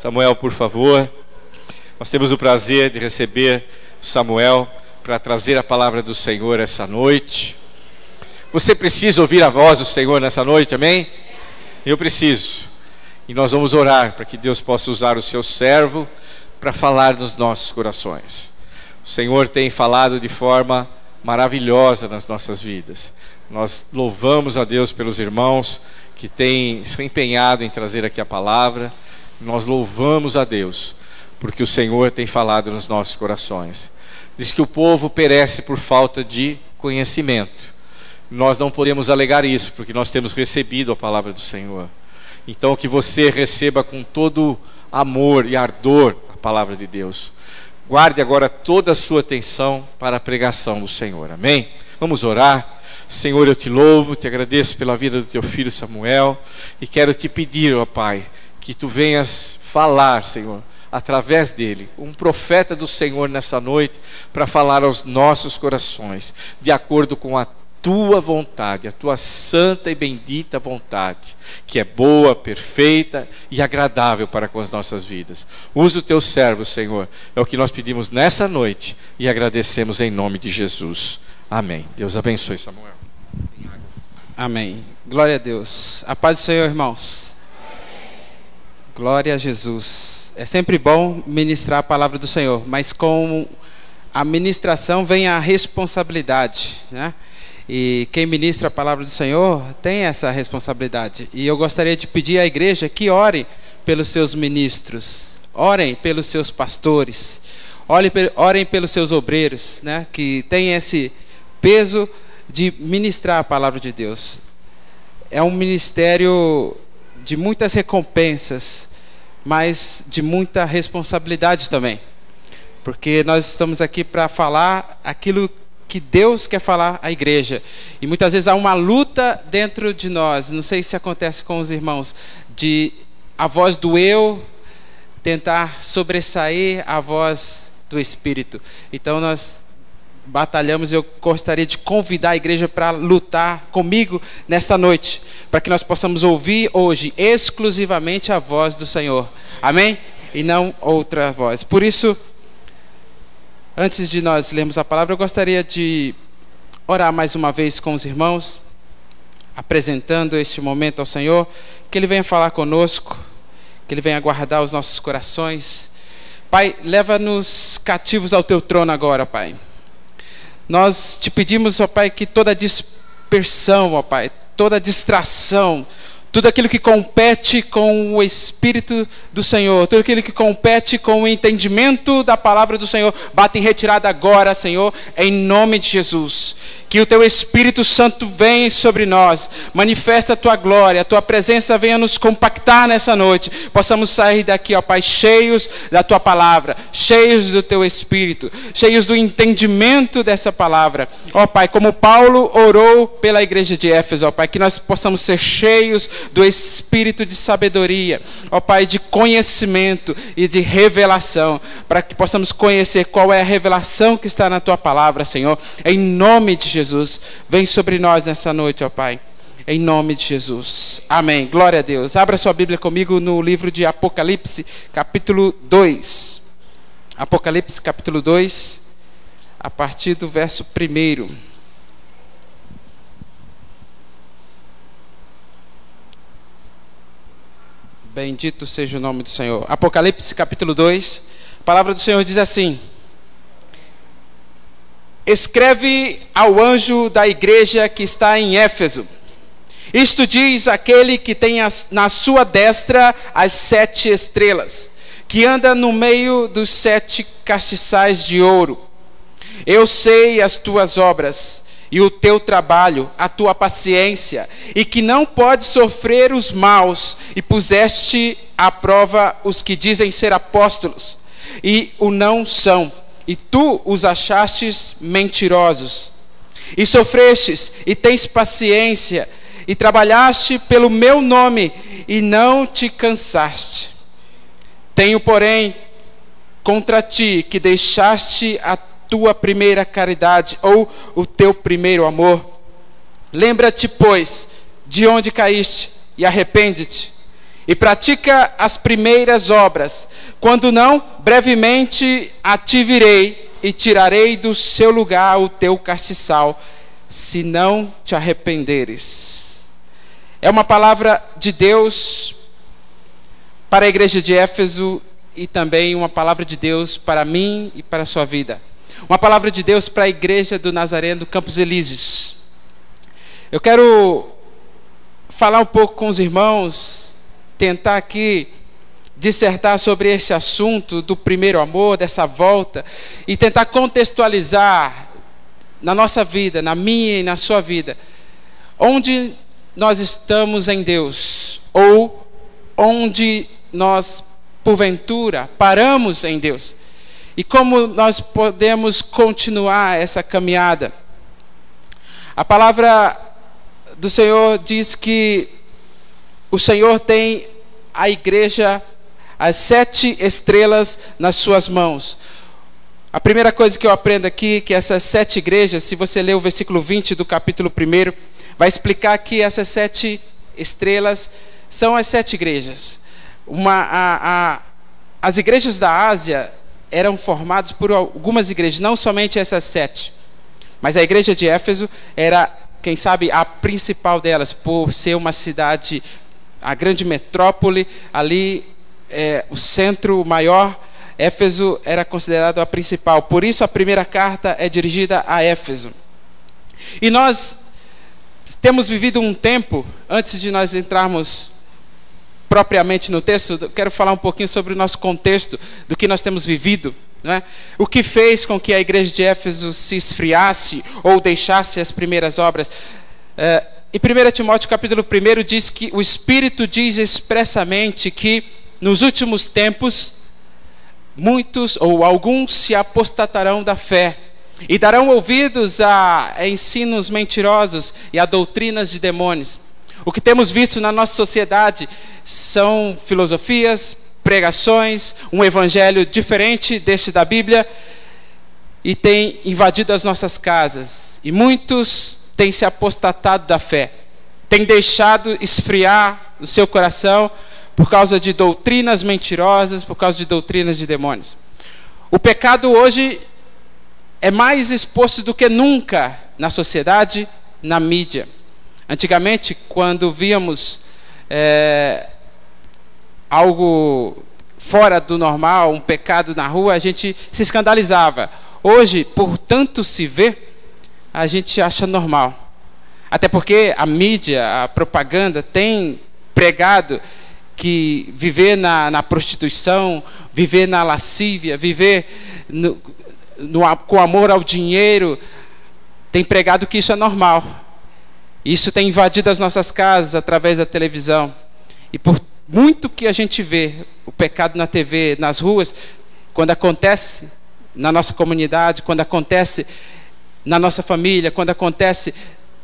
Samuel, por favor. Nós temos o prazer de receber Samuel para trazer a palavra do Senhor essa noite. Você precisa ouvir a voz do Senhor nessa noite, amém? Eu preciso. E nós vamos orar para que Deus possa usar o seu servo para falar nos nossos corações. O Senhor tem falado de forma maravilhosa nas nossas vidas. Nós louvamos a Deus pelos irmãos que têm se empenhado em trazer aqui a palavra. Nós louvamos a Deus porque o Senhor tem falado nos nossos corações. Diz que o povo perece por falta de conhecimento. Nós não podemos alegar isso, porque nós temos recebido a palavra do Senhor. Então que você receba com todo amor e ardor a palavra de Deus. Guarde agora toda a sua atenção para a pregação do Senhor, amém? Vamos orar. Senhor, eu te louvo, te agradeço pela vida do teu filho Samuel e quero te pedir, ó Pai, que tu venhas falar, Senhor, através dele, um profeta do Senhor nessa noite, para falar aos nossos corações, de acordo com a tua vontade, a tua santa e bendita vontade, que é boa, perfeita e agradável para com as nossas vidas. Usa o teu servo, Senhor, é o que nós pedimos nessa noite e agradecemos em nome de Jesus. Amém. Deus abençoe, Samuel. Amém. Glória a Deus. A paz do Senhor, irmãos. Glória a Jesus. É sempre bom ministrar a palavra do Senhor, mas com a ministração vem a responsabilidade, né? E quem ministra a palavra do Senhor tem essa responsabilidade. E eu gostaria de pedir à igreja que ore pelos seus ministros, orem pelos seus pastores, orem pelos seus obreiros, né? Que tem esse peso de ministrar a palavra de Deus. É um ministério de muitas recompensas, mas de muita responsabilidade também, porque nós estamos aqui para falar aquilo que Deus quer falar à igreja, e muitas vezes há uma luta dentro de nós, não sei se acontece com os irmãos, de a voz do eu tentar sobressair a voz do Espírito. Então nós batalhamos, e eu gostaria de convidar a igreja para lutar comigo nesta noite, para que nós possamos ouvir hoje exclusivamente a voz do Senhor, amém? E não outra voz. Por isso, antes de nós lermos a palavra, eu gostaria de orar mais uma vez com os irmãos, apresentando este momento ao Senhor, que Ele venha falar conosco, que Ele venha guardar os nossos corações. Pai, leva-nos cativos ao Teu trono agora, Pai. Nós te pedimos, ó Pai, que toda dispersão, ó Pai, toda distração, tudo aquilo que compete com o Espírito do Senhor, tudo aquilo que compete com o entendimento da palavra do Senhor, bata em retirada agora, Senhor, em nome de Jesus. Que o Teu Espírito Santo venha sobre nós, manifesta a Tua glória, a Tua presença venha nos compactar nessa noite, possamos sair daqui, ó Pai, cheios da Tua palavra, cheios do Teu Espírito, cheios do entendimento dessa palavra. Ó Pai, como Paulo orou pela igreja de Éfeso, ó Pai, que nós possamos ser cheios do Espírito de sabedoria, ó Pai, de conhecimento e de revelação, para que possamos conhecer qual é a revelação que está na Tua palavra, Senhor, em nome de Jesus. Vem sobre nós nessa noite, ó Pai, em nome de Jesus, amém. Glória a Deus. Abra sua Bíblia comigo no livro de Apocalipse, capítulo 2. Apocalipse, capítulo 2, a partir do verso 1. Bendito seja o nome do Senhor. Apocalipse capítulo 2, a palavra do Senhor diz assim: escreve ao anjo da igreja que está em Éfeso, isto diz aquele que tem na sua destra as 7 estrelas, que anda no meio dos 7 castiçais de ouro. Eu sei as tuas obras, e o teu trabalho, a tua paciência, e que não podes sofrer os maus, e puseste à prova os que dizem ser apóstolos, e o não são, e tu os achastes mentirosos. E sofrestes, e tens paciência, e trabalhaste pelo meu nome, e não te cansaste. Tenho, porém, contra ti, que deixaste a tua primeira caridade, ou o teu primeiro amor. Lembra-te, pois, de onde caíste, e arrepende-te, e pratica as primeiras obras. Quando não, brevemente a te virei e tirarei do seu lugar o teu castiçal, se não te arrependeres. É uma palavra de Deus para a igreja de Éfeso e também uma palavra de Deus para mim e para a sua vida. Uma palavra de Deus para a igreja do Nazareno Campos Elíseos. Eu quero falar um pouco com os irmãos, tentar aqui dissertar sobre este assunto do primeiro amor, dessa volta, e tentar contextualizar na nossa vida, na minha e na sua vida, onde nós estamos em Deus, ou onde nós, porventura, paramos em Deus, e como nós podemos continuar essa caminhada. A palavra do Senhor diz que o Senhor tem a igreja, as 7 estrelas nas suas mãos. A primeira coisa que eu aprendo aqui, que essas 7 igrejas, se você ler o versículo 20 do capítulo 1, vai explicar que essas 7 estrelas são as 7 igrejas. As igrejas da Ásia eram formadas por algumas igrejas, não somente essas 7. Mas a igreja de Éfeso era, quem sabe, a principal delas, por ser uma cidade, a grande metrópole, ali, o centro maior. Éfeso era considerado a principal. Por isso a primeira carta é dirigida a Éfeso. E nós temos vivido um tempo, antes de nós entrarmos propriamente no texto, eu quero falar um pouquinho sobre o nosso contexto, do que nós temos vivido, né? O que fez com que a igreja de Éfeso se esfriasse ou deixasse as primeiras obras. Em 1 Timóteo capítulo 1 diz que o Espírito diz expressamente que nos últimos tempos muitos ou alguns se apostatarão da fé e darão ouvidos a ensinos mentirosos e a doutrinas de demônios. O que temos visto na nossa sociedade são filosofias, pregações, um evangelho diferente deste da Bíblia, e tem invadido as nossas casas. E muitos têm se apostatado da fé, têm deixado esfriar o seu coração por causa de doutrinas mentirosas, por causa de doutrinas de demônios. O pecado hoje é mais exposto do que nunca na sociedade, na mídia. Antigamente, quando víamos algo fora do normal, um pecado na rua, a gente se escandalizava. Hoje, por tanto se ver, a gente acha normal. Até porque a mídia, a propaganda tem pregado que viver na prostituição, viver na lascívia, viver com amor ao dinheiro, tem pregado que isso é normal. Isso tem invadido as nossas casas através da televisão. E por muito que a gente vê o pecado na TV, nas ruas, quando acontece na nossa comunidade, quando acontece na nossa família, quando acontece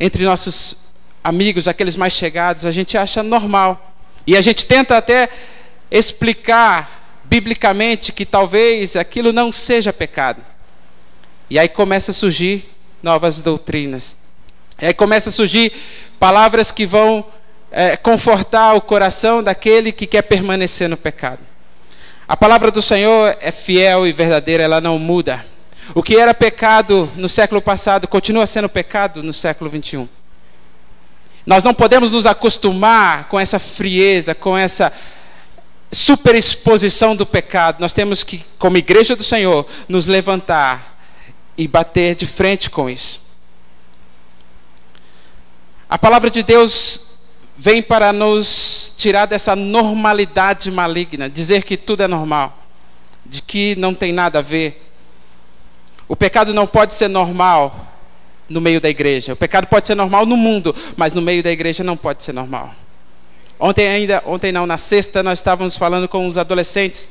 entre nossos amigos, aqueles mais chegados, a gente acha normal. E a gente tenta até explicar biblicamente que talvez aquilo não seja pecado. E aí começa a surgir novas doutrinas. E aí começa a surgir palavras que vão confortar o coração daquele que quer permanecer no pecado. A palavra do Senhor é fiel e verdadeira, ela não muda. O que era pecado no século passado continua sendo pecado no século 21. Nós não podemos nos acostumar com essa frieza, com essa superexposição do pecado. Nós temos que, como igreja do Senhor, nos levantar e bater de frente com isso. A palavra de Deus vem para nos tirar dessa normalidade maligna, dizer que tudo é normal, de que não tem nada a ver. O pecado não pode ser normal no meio da igreja. O pecado pode ser normal no mundo, mas no meio da igreja não pode ser normal. Ontem não, na sexta, nós estávamos falando com os adolescentes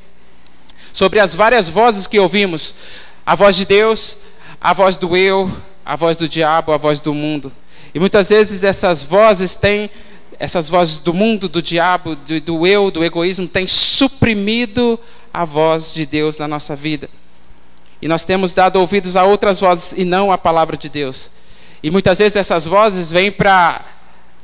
sobre as várias vozes que ouvimos. A voz de Deus, a voz do eu, a voz do diabo, a voz do mundo. E muitas vezes essas vozes do mundo, do diabo, do eu, do egoísmo, têm suprimido a voz de Deus na nossa vida. E nós temos dado ouvidos a outras vozes e não a palavra de Deus. E muitas vezes essas vozes vêm para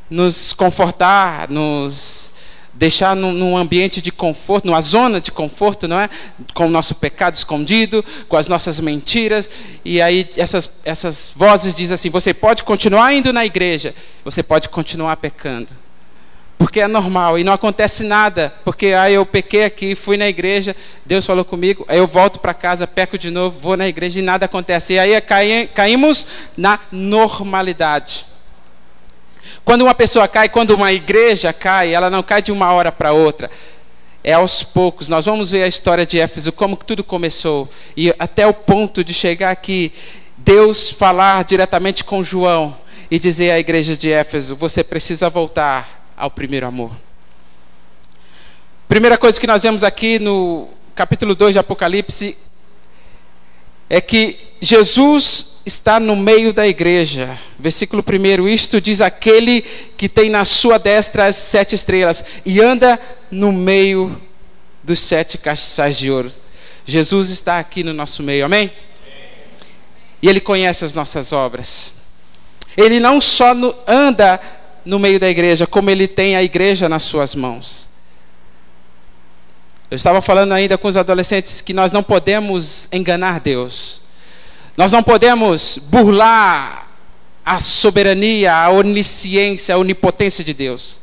nos confortar, nos deixar num ambiente de conforto, numa zona de conforto, não é? Com o nosso pecado escondido, com as nossas mentiras. E aí essas vozes dizem assim: você pode continuar indo na igreja, você pode continuar pecando, porque é normal e não acontece nada, porque eu pequei aqui, fui na igreja, Deus falou comigo, aí eu volto para casa, peco de novo, vou na igreja e nada acontece. E aí caímos na normalidade. Quando uma pessoa cai, quando uma igreja cai, ela não cai de uma hora para outra. É aos poucos. Nós vamos ver a história de Éfeso, como que tudo começou. E até o ponto de chegar aqui, Deus falar diretamente com João e dizer à igreja de Éfeso: você precisa voltar ao primeiro amor. Primeira coisa que nós vemos aqui no capítulo 2 de Apocalipse é que Jesus está no meio da igreja. Versículo 1: isto diz aquele que tem na sua destra as 7 estrelas e anda no meio dos 7 castiçais de ouro. Jesus está aqui no nosso meio, amém? E Ele conhece as nossas obras. Ele não só anda no meio da igreja, como Ele tem a igreja nas suas mãos. Eu estava falando ainda com os adolescentes que nós não podemos enganar Deus. Nós não podemos burlar a soberania, a onisciência, a onipotência de Deus.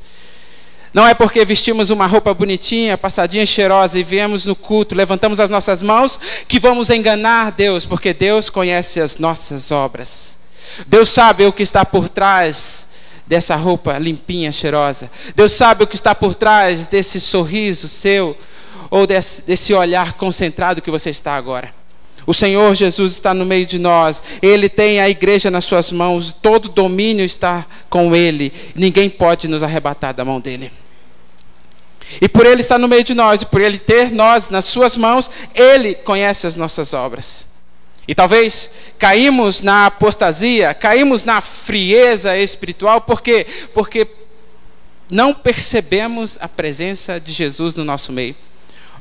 Não é porque vestimos uma roupa bonitinha, passadinha, cheirosa e viemos no culto, levantamos as nossas mãos, que vamos enganar Deus, porque Deus conhece as nossas obras. Deus sabe o que está por trás dessa roupa limpinha, cheirosa. Deus sabe o que está por trás desse sorriso seu, ou desse olhar concentrado que você está agora. O Senhor Jesus está no meio de nós. Ele tem a igreja nas suas mãos. Todo domínio está com Ele. Ninguém pode nos arrebatar da mão dEle. E por Ele estar no meio de nós, e por Ele ter nós nas suas mãos, Ele conhece as nossas obras. E talvez caímos na apostasia, caímos na frieza espiritual. Por quê? Porque não percebemos a presença de Jesus no nosso meio.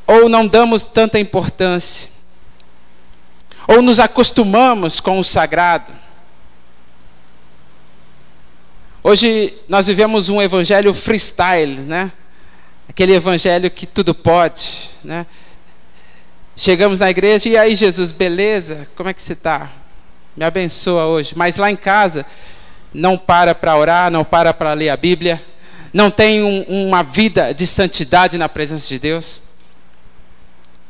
Ou não damos tanta importância. Ou nos acostumamos com o sagrado. Hoje nós vivemos um evangelho freestyle, né? Aquele evangelho que tudo pode, né? Chegamos na igreja, e aí Jesus, beleza? Como é que você está? Me abençoa hoje. Mas lá em casa, não para orar, não para ler a Bíblia, não tem uma vida de santidade na presença de Deus.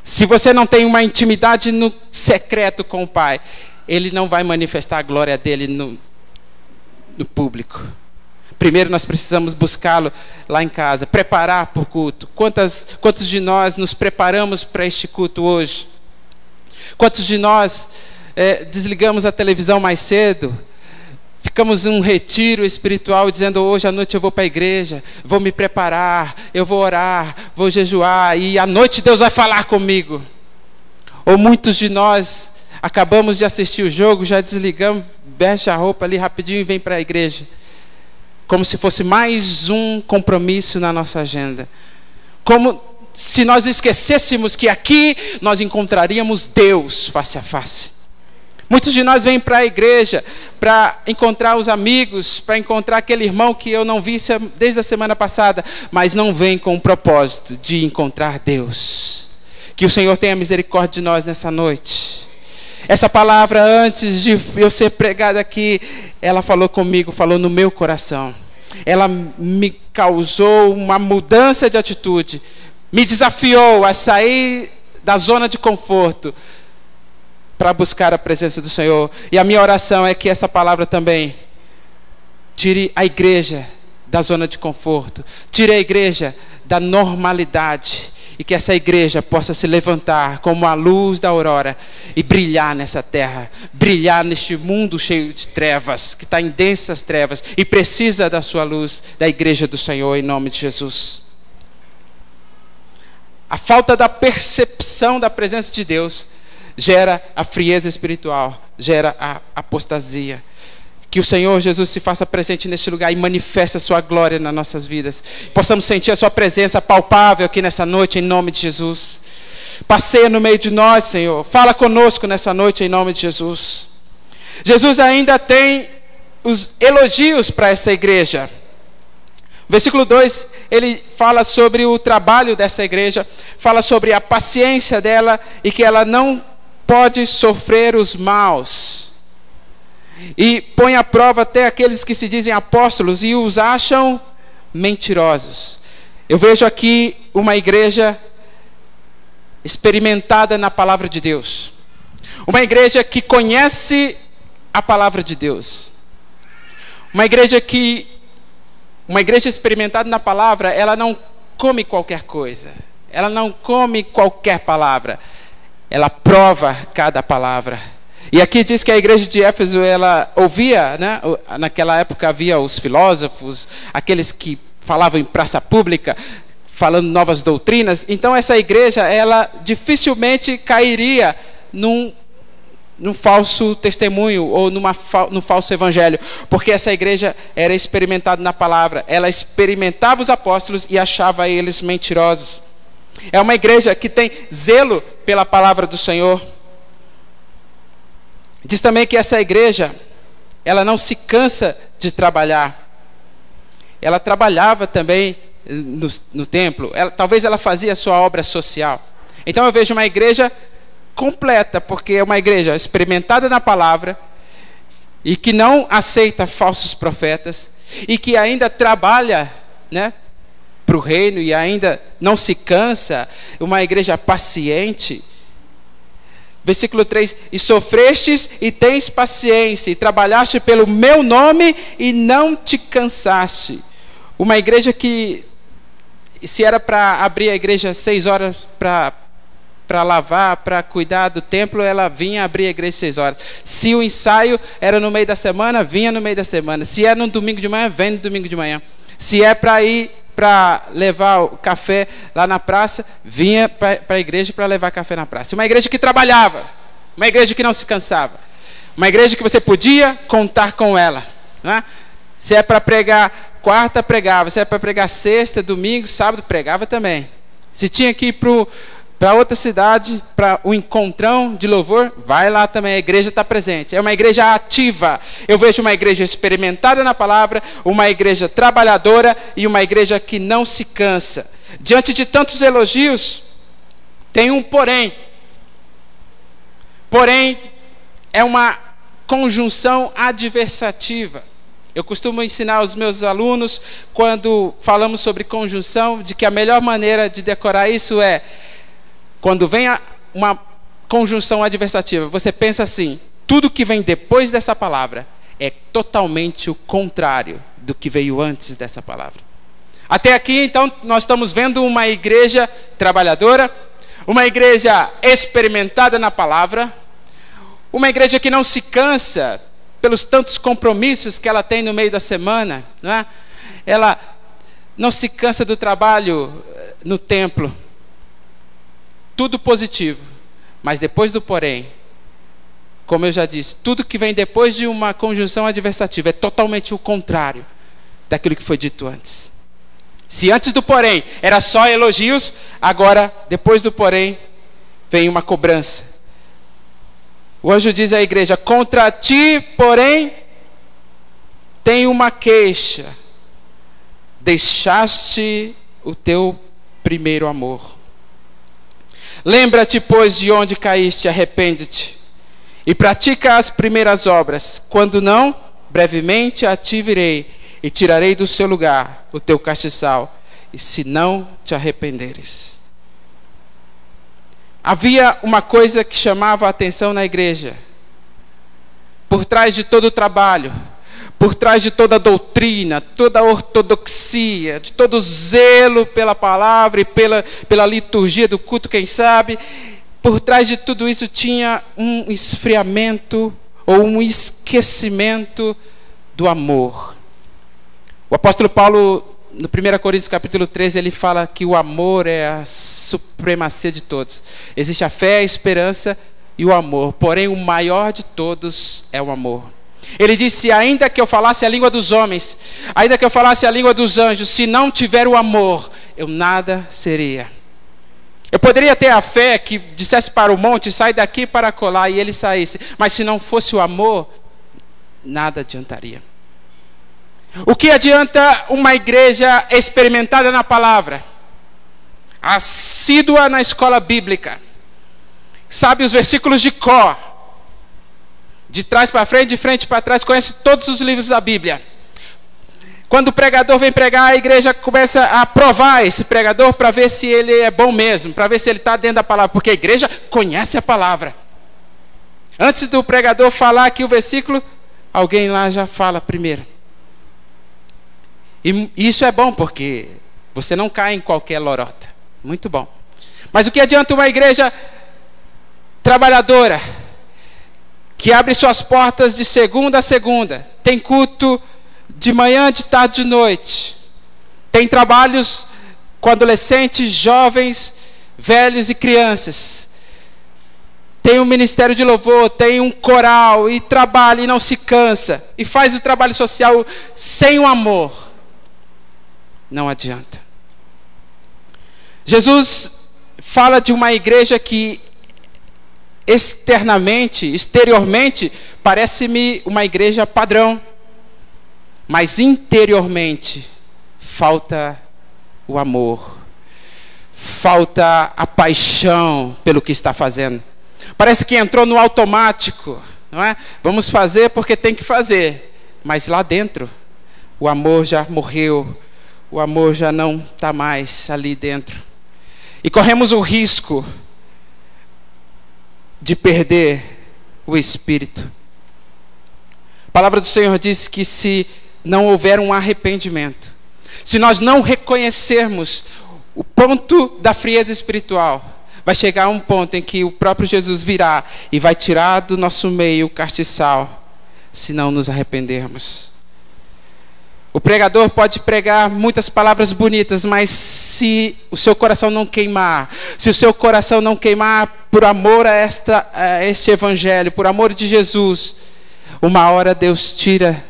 Se você não tem uma intimidade no secreto com o Pai, Ele não vai manifestar a glória dEle no público. Primeiro nós precisamos buscá-lo lá em casa, preparar para o culto. Quantos de nós nos preparamos para este culto hoje? Quantos de nós desligamos a televisão mais cedo? Ficamos em um retiro espiritual dizendo: hoje à noite eu vou para a igreja, vou me preparar, eu vou orar, vou jejuar, e à noite Deus vai falar comigo. Ou muitos de nós acabamos de assistir o jogo, já desligamos, veste a roupa ali rapidinho e vem para a igreja, como se fosse mais um compromisso na nossa agenda. Como se nós esquecêssemos que aqui nós encontraríamos Deus face a face. Muitos de nós vêm para a igreja para encontrar os amigos, para encontrar aquele irmão que eu não vi desde a semana passada, mas não vem com o propósito de encontrar Deus. Que o Senhor tenha misericórdia de nós nessa noite. Essa palavra, antes de eu ser pregada aqui, ela falou comigo, falou no meu coração. Ela me causou uma mudança de atitude, me desafiou a sair da zona de conforto, para buscar a presença do Senhor. E a minha oração é que essa palavra também tire a igreja da zona de conforto, tire a igreja da normalidade, e que essa igreja possa se levantar como a luz da aurora e brilhar nessa terra, brilhar neste mundo cheio de trevas, que está em densas trevas e precisa da sua luz, da igreja do Senhor, em nome de Jesus. A falta da percepção da presença de Deus gera a frieza espiritual, gera a apostasia. Que o Senhor Jesus se faça presente neste lugar e manifeste a sua glória nas nossas vidas. Possamos sentir a sua presença palpável aqui nessa noite, em nome de Jesus. Passeia no meio de nós, Senhor. Fala conosco nessa noite, em nome de Jesus. Jesus ainda tem os elogios para essa igreja. Versículo 2, ele fala sobre o trabalho dessa igreja, fala sobre a paciência dela e que ela não pode sofrer os maus. E põe à prova até aqueles que se dizem apóstolos e os acham mentirosos. Eu vejo aqui uma igreja experimentada na palavra de Deus. Uma igreja que conhece a palavra de Deus. Uma igreja experimentada na palavra, ela não come qualquer coisa. Ela não come qualquer palavra. Ela prova cada palavra. E aqui diz que a igreja de Éfeso, ela ouvia, né? Naquela época havia os filósofos, aqueles que falavam em praça pública, falando novas doutrinas. Então essa igreja, ela dificilmente cairia num falso testemunho ou no falso evangelho, porque essa igreja era experimentada na palavra. Ela experimentava os apóstolos e achava eles mentirosos. É uma igreja que tem zelo pela palavra do Senhor. Diz também que essa igreja, ela não se cansa de trabalhar. Ela trabalhava também no templo. Talvez ela fazia a sua obra social. Então eu vejo uma igreja completa, porque é uma igreja experimentada na palavra e que não aceita falsos profetas e que ainda trabalha, né, para o reino e ainda não se cansa. Uma igreja paciente. Versículo 3: e sofrestes e tens paciência, e trabalhaste pelo meu nome e não te cansaste. Uma igreja que, se era para abrir a igreja 6 horas para lavar, para cuidar do templo, ela vinha abrir a igreja 6 horas. Se o ensaio era no meio da semana, vinha no meio da semana. Se é no domingo de manhã, vem no domingo de manhã. Se é para ir para levar o café lá na praça, vinha para a igreja para levar café na praça. Uma igreja que trabalhava, uma igreja que não se cansava, uma igreja que você podia contar com ela, não é? Se é para pregar quarta, pregava. Se é para pregar sexta, domingo, sábado, pregava também. Se tinha que ir para outra cidade, para o encontrão de louvor, vai lá também, a igreja está presente. É uma igreja ativa. Eu vejo uma igreja experimentada na palavra, uma igreja trabalhadora e uma igreja que não se cansa. Diante de tantos elogios, tem um porém. Porém, é uma conjunção adversativa. Eu costumo ensinar aos meus alunos, quando falamos sobre conjunção, de que a melhor maneira de decorar isso é: quando vem uma conjunção adversativa, você pensa assim: tudo que vem depois dessa palavra é totalmente o contrário do que veio antes dessa palavra. Até aqui, então, nós estamos vendo uma igreja trabalhadora, uma igreja experimentada na palavra, uma igreja que não se cansa pelos tantos compromissos que ela tem no meio da semana, não é? Ela não se cansa do trabalho no templo. Tudo positivo, mas depois do porém, como eu já disse, tudo que vem depois de uma conjunção adversativa é totalmente o contrário daquilo que foi dito antes. Se antes do porém era só elogios, agora, depois do porém, vem uma cobrança. O anjo diz à igreja: contra ti, porém, tem uma queixa. Deixaste o teu primeiro amor. Lembra-te, pois, de onde caíste, arrepende-te e pratica as primeiras obras. Quando não, brevemente a ti virei e tirarei do seu lugar o teu castiçal, e se não te arrependeres. Havia uma coisa que chamava a atenção na igreja. Por trás de todo o trabalho, por trás de toda a doutrina, toda a ortodoxia, de todo o zelo pela palavra e pela liturgia do culto, quem sabe, por trás de tudo isso tinha um esfriamento ou um esquecimento do amor. O apóstolo Paulo, no 1 Coríntios capítulo 13, ele fala que o amor é a supremacia de todos. Existe a fé, a esperança e o amor, porém o maior de todos é o amor. Ele disse: ainda que eu falasse a língua dos homens, ainda que eu falasse a língua dos anjos, se não tiver o amor, eu nada seria. Eu poderia ter a fé que dissesse para o monte: sai daqui para colar, e ele saísse, mas se não fosse o amor, nada adiantaria. O que adianta uma igreja experimentada na palavra, assídua na escola bíblica, sabe os versículos de cor, de trás para frente, de frente para trás, conhece todos os livros da Bíblia. Quando o pregador vem pregar, a igreja começa a provar esse pregador para ver se ele é bom mesmo, para ver se ele está dentro da palavra, porque a igreja conhece a palavra. Antes do pregador falar aqui o versículo, alguém lá já fala primeiro. E isso é bom, porque você não cai em qualquer lorota. Muito bom. Mas o que adianta uma igreja trabalhadora, que abre suas portas de segunda a segunda, tem culto de manhã, de tarde, de noite, tem trabalhos com adolescentes, jovens, velhos e crianças, tem um ministério de louvor, tem um coral, e trabalha e não se cansa, e faz o trabalho social sem o amor, não adianta. Jesus fala de uma igreja que exteriormente, parece-me uma igreja padrão, mas interiormente falta o amor, falta a paixão pelo que está fazendo. Parece que entrou no automático, não é? Vamos fazer porque tem que fazer, mas lá dentro o amor já morreu, o amor já não está mais ali dentro, e corremos o risco de perder o Espírito. A palavra do Senhor diz que se não houver um arrependimento, se nós não reconhecermos o ponto da frieza espiritual, vai chegar um ponto em que o próprio Jesus virá e vai tirar do nosso meio o castiçal, se não nos arrependermos. O pregador pode pregar muitas palavras bonitas, mas se o seu coração não queimar, se o seu coração não queimar por amor a este evangelho, por amor de Jesus, uma hora Deus tira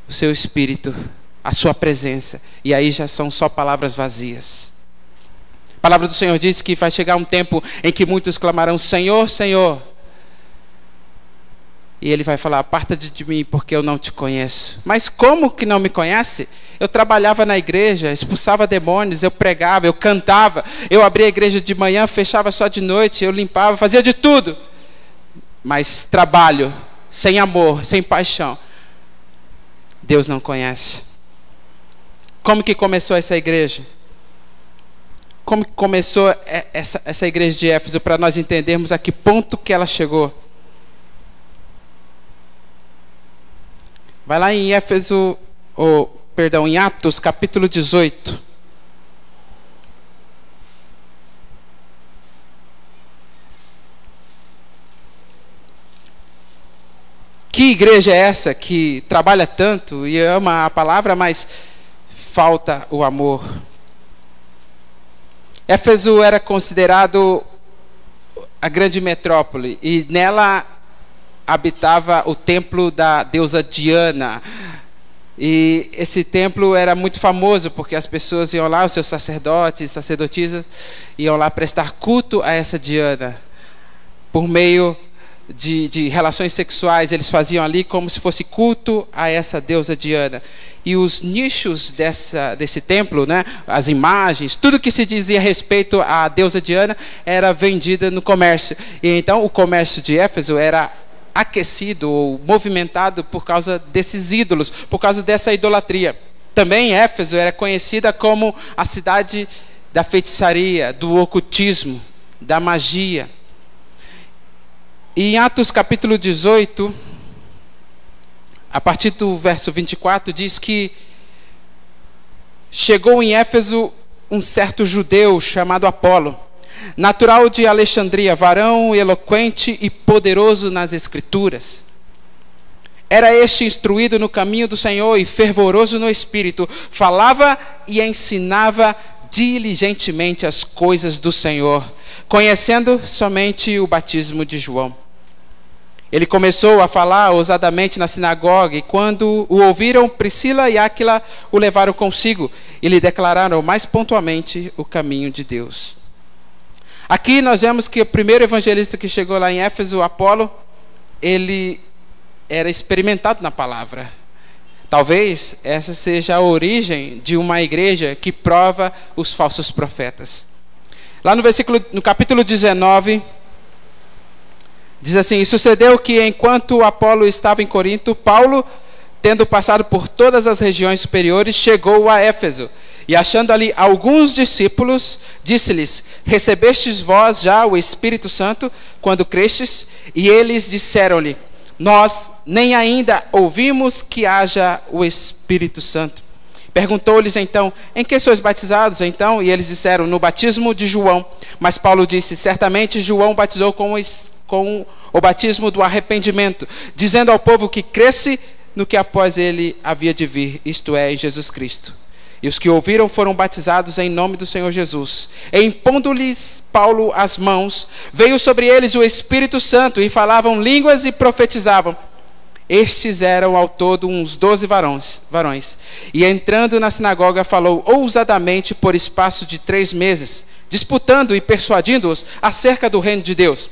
o seu espírito, a sua presença, e aí já são só palavras vazias. A palavra do Senhor diz que vai chegar um tempo em que muitos clamarão: Senhor, Senhor. E ele vai falar: aparta de mim, porque eu não te conheço. Mas como que não me conhece? Eu trabalhava na igreja, expulsava demônios, eu pregava, eu cantava, eu abria a igreja de manhã, fechava só de noite, eu limpava, fazia de tudo. Mas trabalho sem amor, sem paixão, Deus não conhece. Como que começou essa igreja? Como que começou essa igreja de Éfeso, para nós entendermos a que ponto que ela chegou? Vai lá em em Atos, capítulo 18. Que igreja é essa que trabalha tanto e ama a palavra, mas falta o amor? Éfeso era considerado a grande metrópole, e nela habitava o templo da deusa Diana. E esse templo era muito famoso porque as pessoas iam lá, os seus sacerdotes, sacerdotisas, iam lá prestar culto a essa Diana. Por meio de relações sexuais, eles faziam ali como se fosse culto a essa deusa Diana. E os nichos desse templo, né, as imagens, tudo que se dizia a respeito à deusa Diana era vendida no comércio. E então o comércio de Éfeso era aquecido ou movimentado por causa desses ídolos, por causa dessa idolatria. Também Éfeso era conhecida como a cidade da feitiçaria, do ocultismo, da magia. E em Atos capítulo 18, a partir do verso 24, diz que chegou em Éfeso um certo judeu chamado Apolo, natural de Alexandria, varão eloquente e poderoso nas Escrituras. Era este instruído no caminho do Senhor e fervoroso no Espírito, falava e ensinava diligentemente as coisas do Senhor, conhecendo somente o batismo de João. Ele começou a falar ousadamente na sinagoga, e quando o ouviram, Priscila e Áquila o levaram consigo e lhe declararam mais pontualmente o caminho de Deus. Aqui nós vemos que o primeiro evangelista que chegou lá em Éfeso, Apolo, ele era experimentado na palavra. Talvez essa seja a origem de uma igreja que prova os falsos profetas. Lá no capítulo 19, diz assim: e sucedeu que enquanto Apolo estava em Corinto, Paulo, tendo passado por todas as regiões superiores, chegou a Éfeso. E achando ali alguns discípulos, disse-lhes: recebestes vós já o Espírito Santo quando crestes? E eles disseram-lhe: nós nem ainda ouvimos que haja o Espírito Santo. Perguntou-lhes então: em que sois batizados então? E eles disseram: no batismo de João. Mas Paulo disse: certamente João batizou com o batismo do arrependimento, dizendo ao povo que cresce no que após ele havia de vir, isto é, em Jesus Cristo. E os que ouviram foram batizados em nome do Senhor Jesus. E impondo-lhes Paulo as mãos, veio sobre eles o Espírito Santo, e falavam línguas e profetizavam. Estes eram ao todo uns 12 varões. E entrando na sinagoga, falou ousadamente por espaço de 3 meses, disputando e persuadindo-os acerca do reino de Deus.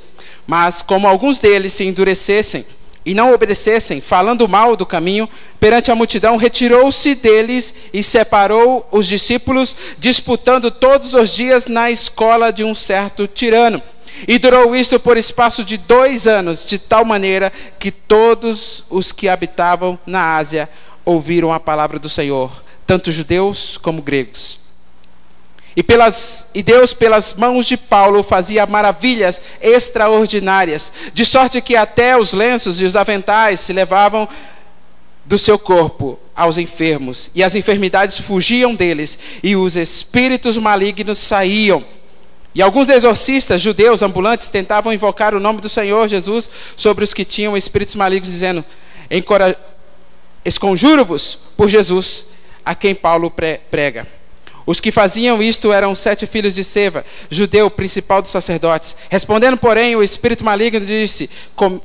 Mas como alguns deles se endurecessem e não obedecessem, falando mal do caminho, perante a multidão, retirou-se deles e separou os discípulos, disputando todos os dias na escola de um certo tirano. E durou isto por espaço de 2 anos, de tal maneira que todos os que habitavam na Ásia ouviram a palavra do Senhor, tanto judeus como gregos. E Deus, pelas mãos de Paulo, fazia maravilhas extraordinárias, de sorte que até os lenços e os aventais se levavam do seu corpo aos enfermos, e as enfermidades fugiam deles, e os espíritos malignos saíam. E alguns exorcistas judeus ambulantes tentavam invocar o nome do Senhor Jesus sobre os que tinham espíritos malignos, dizendo: esconjuro-vos por Jesus, a quem Paulo prega. Os que faziam isto eram 7 filhos de Seva, judeu, principal dos sacerdotes. Respondendo, porém, o espírito maligno disse: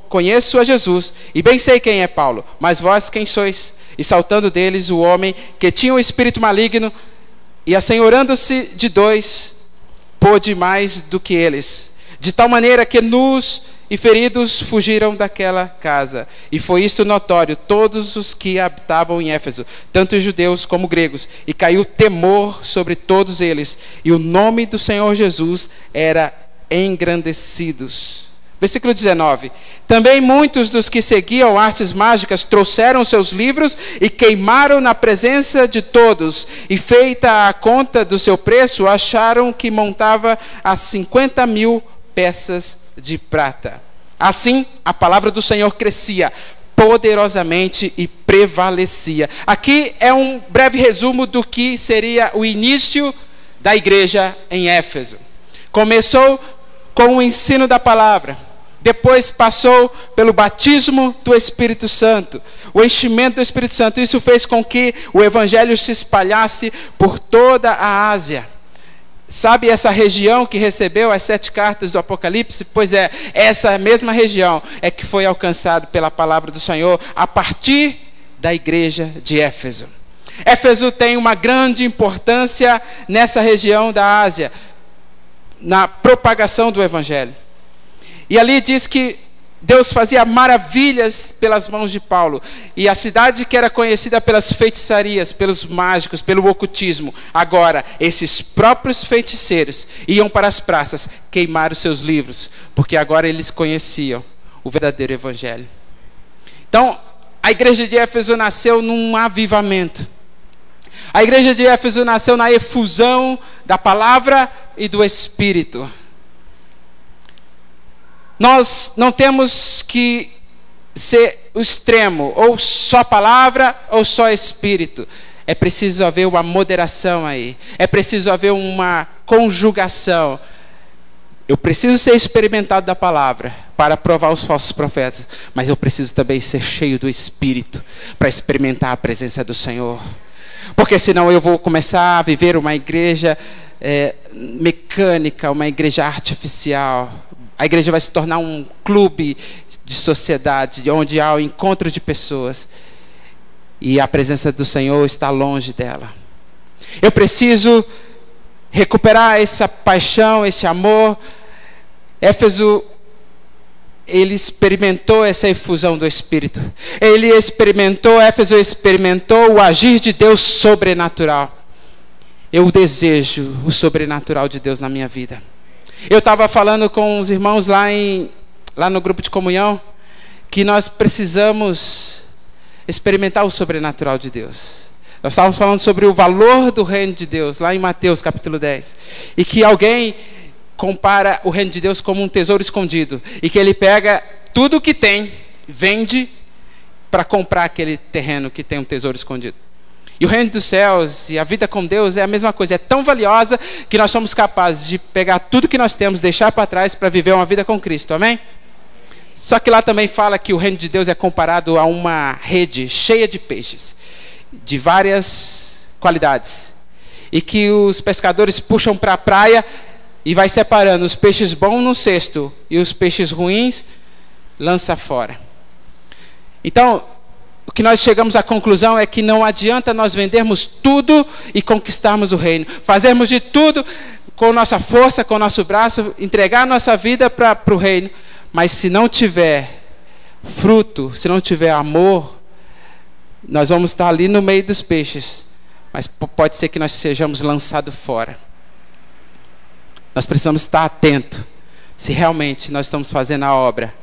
conheço a Jesus, e bem sei quem é Paulo, mas vós quem sois? E saltando deles o homem que tinha o espírito maligno, e assenhorando-se de 2, pôde mais do que eles, de tal maneira que nus e feridos fugiram daquela casa. E foi isto notório, todos os que habitavam em Éfeso, tanto judeus como gregos, e caiu temor sobre todos eles, e o nome do Senhor Jesus era engrandecido. Versículo 19. Também muitos dos que seguiam artes mágicas trouxeram seus livros e queimaram na presença de todos, e feita a conta do seu preço, acharam que montava a 50.000 peças de prata. Assim, a palavra do Senhor crescia poderosamente e prevalecia. Aqui é um breve resumo do que seria o início da igreja em Éfeso. Começou com o ensino da palavra, depois passou pelo batismo do Espírito Santo, o enchimento do Espírito Santo. Isso fez com que o evangelho se espalhasse por toda a Ásia. Sabe essa região que recebeu as 7 cartas do Apocalipse? Pois é, essa mesma região é que foi alcançada pela palavra do Senhor a partir da igreja de Éfeso. Éfeso tem uma grande importância nessa região da Ásia, na propagação do evangelho. E ali diz que Deus fazia maravilhas pelas mãos de Paulo. E a cidade que era conhecida pelas feitiçarias, pelos mágicos, pelo ocultismo, agora esses próprios feiticeiros iam para as praças queimar os seus livros, porque agora eles conheciam o verdadeiro evangelho. Então, a igreja de Éfeso nasceu num avivamento. A igreja de Éfeso nasceu na efusão da palavra e do Espírito. Nós não temos que ser o extremo, ou só palavra ou só Espírito. É preciso haver uma moderação aí. É preciso haver uma conjugação. Eu preciso ser experimentado da palavra para provar os falsos profetas, mas eu preciso também ser cheio do Espírito para experimentar a presença do Senhor. Porque senão eu vou começar a viver uma igreja mecânica, uma igreja artificial. A igreja vai se tornar um clube de sociedade, onde há o encontro de pessoas. E a presença do Senhor está longe dela. Eu preciso recuperar essa paixão, esse amor. Éfeso ele experimentou essa efusão do Espírito. Éfeso experimentou o agir de Deus sobrenatural. Eu desejo o sobrenatural de Deus na minha vida. Eu estava falando com os irmãos lá no grupo de comunhão, que nós precisamos experimentar o sobrenatural de Deus. Nós estávamos falando sobre o valor do reino de Deus, lá em Mateus capítulo 10. E que alguém compara o reino de Deus como um tesouro escondido. E que ele pega tudo o que tem, vende para comprar aquele terreno que tem um tesouro escondido. E o reino dos céus e a vida com Deus é a mesma coisa. É tão valiosa que nós somos capazes de pegar tudo que nós temos, deixar para trás para viver uma vida com Cristo. Amém? Só que lá também fala que o reino de Deus é comparado a uma rede cheia de peixes, de várias qualidades. E que os pescadores puxam para a praia e vai separando os peixes bons no cesto e os peixes ruins lança fora. Então, o que nós chegamos à conclusão é que não adianta nós vendermos tudo e conquistarmos o reino. Fazermos de tudo com nossa força, com nosso braço, entregar nossa vida para o reino. Mas se não tiver fruto, se não tiver amor, nós vamos estar ali no meio dos peixes. Mas pode ser que nós sejamos lançados fora. Nós precisamos estar atentos se realmente nós estamos fazendo a obra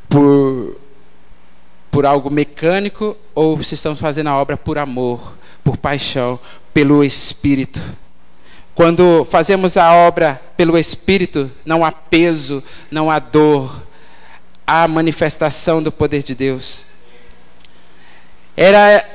por algo mecânico ou se estamos fazendo a obra por amor, por paixão, pelo Espírito. Quando fazemos a obra pelo Espírito, não há peso, não há dor, há manifestação do poder de Deus. Era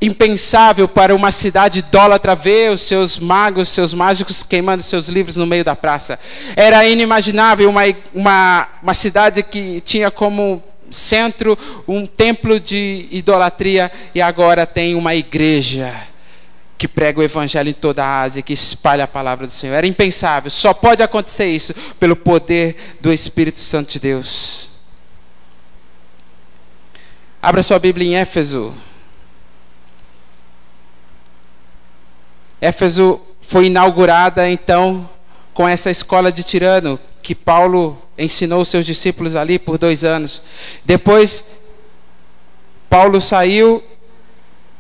impensável para uma cidade idólatra ver os seus magos, seus mágicos queimando seus livros no meio da praça. Era inimaginável uma cidade que tinha como centro um templo de idolatria e agora tem uma igreja que prega o evangelho em toda a Ásia, que espalha a palavra do Senhor. Era impensável. Só pode acontecer isso pelo poder do Espírito Santo de Deus. Abra sua Bíblia em Éfeso. Éfeso foi inaugurada, então, com essa escola de Tirano, que Paulo ensinou os seus discípulos ali por 2 anos. Depois, Paulo saiu,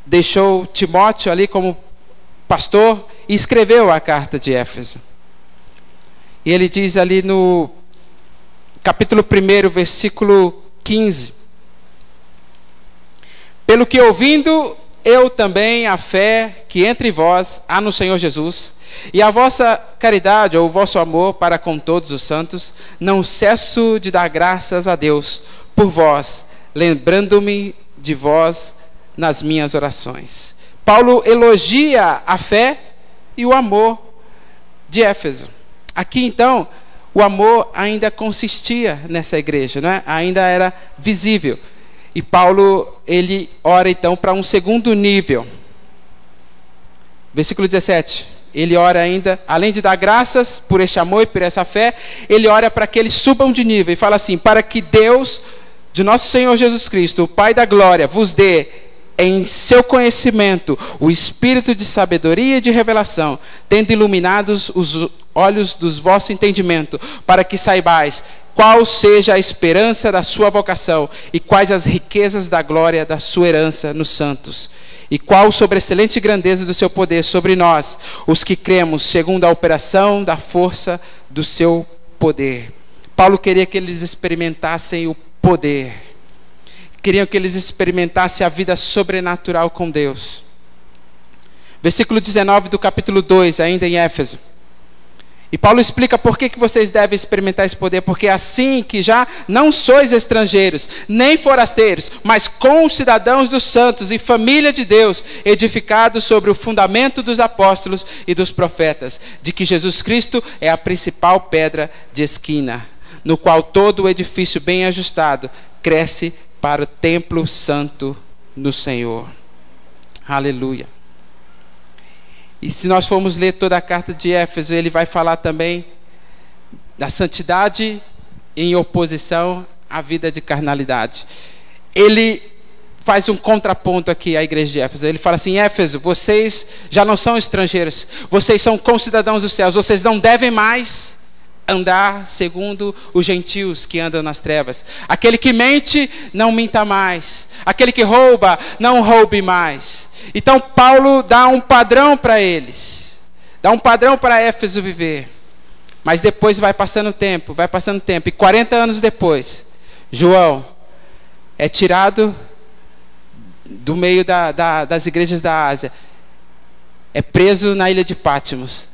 deixou Timóteo ali como pastor e escreveu a carta de Éfeso. E ele diz ali no capítulo 1, versículo 15: Pelo que ouvindo eu também a fé que entre vós há no Senhor Jesus, e a vossa caridade ou o vosso amor para com todos os santos, não cesso de dar graças a Deus por vós, lembrando-me de vós nas minhas orações. Paulo elogia a fé e o amor de Éfeso. Aqui então, o amor ainda consistia nessa igreja, né? Ainda era visível. E Paulo, ele ora então para um segundo nível. Versículo 17. Ele ora ainda, além de dar graças por este amor e por essa fé, ele ora para que eles subam de nível. E fala assim: para que Deus, de nosso Senhor Jesus Cristo, o Pai da glória, vos dê em seu conhecimento o espírito de sabedoria e de revelação, tendo iluminados os olhos dos vosso entendimento, para que saibais qual seja a esperança da sua vocação e quais as riquezas da glória da sua herança nos santos, e qual sobreexcelente grandeza do seu poder sobre nós, os que cremos, segundo a operação da força do seu poder. Paulo queria que eles experimentassem o poder, queriam que eles experimentassem a vida sobrenatural com Deus. Versículo 19 do capítulo 2, ainda em Éfeso. E Paulo explica por que vocês devem experimentar esse poder. Porque assim que já não sois estrangeiros, nem forasteiros, mas concidadãos dos santos e família de Deus, edificados sobre o fundamento dos apóstolos e dos profetas, de que Jesus Cristo é a principal pedra de esquina, no qual todo o edifício bem ajustado cresce para o templo santo no Senhor. Aleluia. E se nós formos ler toda a carta de Éfeso, ele vai falar também da santidade em oposição à vida de carnalidade. Ele faz um contraponto aqui à igreja de Éfeso. Ele fala assim: Éfeso, vocês já não são estrangeiros, vocês são concidadãos dos céus, vocês não devem mais andar segundo os gentios que andam nas trevas. Aquele que mente, não minta mais. Aquele que rouba, não roube mais. Então Paulo dá um padrão para eles. Dá um padrão para Éfeso viver. Mas depois vai passando o tempo. E 40 anos depois, João é tirado do meio das igrejas da Ásia. É preso na ilha de Patmos.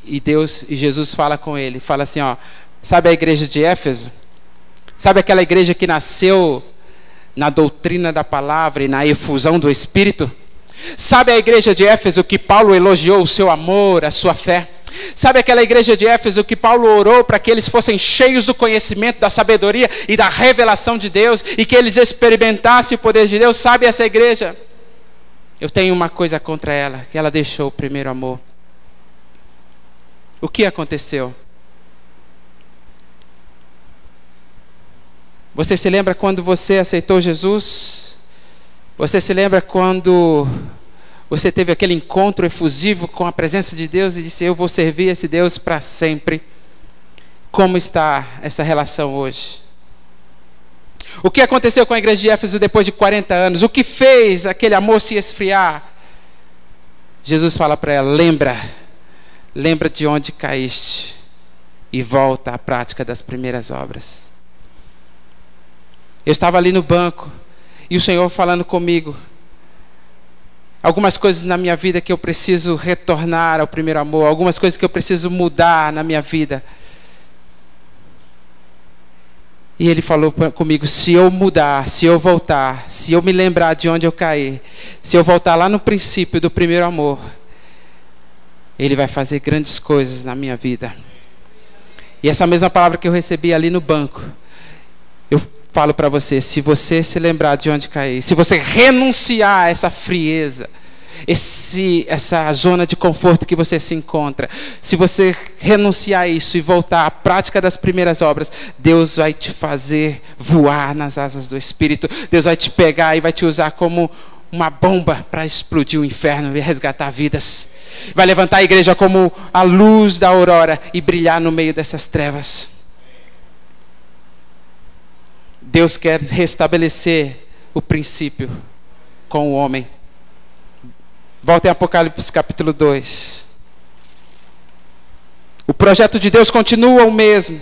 E Jesus fala com ele, fala assim, ó, sabe a igreja de Éfeso? Sabe aquela igreja que nasceu na doutrina da palavra e na efusão do Espírito? Sabe a igreja de Éfeso que Paulo elogiou o seu amor, a sua fé? Sabe aquela igreja de Éfeso que Paulo orou para que eles fossem cheios do conhecimento, da sabedoria e da revelação de Deus, e que eles experimentassem o poder de Deus? Sabe essa igreja? Eu tenho uma coisa contra ela, que ela deixou o primeiro amor. O que aconteceu? Você se lembra quando você aceitou Jesus? Você se lembra quando você teve aquele encontro efusivo com a presença de Deus e disse, eu vou servir esse Deus para sempre? Como está essa relação hoje? O que aconteceu com a igreja de Éfeso depois de 40 anos? O que fez aquele amor se esfriar? Jesus fala para ela, lembra de onde caíste e volta à prática das primeiras obras. Eu estava ali no banco e o Senhor falando comigo. Algumas coisas na minha vida que eu preciso retornar ao primeiro amor. Algumas coisas que eu preciso mudar na minha vida. E Ele falou comigo, se eu mudar, se eu voltar, se eu me lembrar de onde eu caí, se eu voltar lá no princípio do primeiro amor, Ele vai fazer grandes coisas na minha vida. E essa mesma palavra que eu recebi ali no banco, eu falo para você, se você se lembrar de onde cair, se você renunciar a essa frieza, essa zona de conforto que você se encontra, se você renunciar a isso e voltar à prática das primeiras obras, Deus vai te fazer voar nas asas do Espírito. Deus vai te pegar e vai te usar como uma bomba para explodir o inferno e resgatar vidas. Vai levantar a igreja como a luz da aurora e brilhar no meio dessas trevas. Deus quer restabelecer o princípio com o homem. Voltem a Apocalipse capítulo 2. O projeto de Deus continua o mesmo.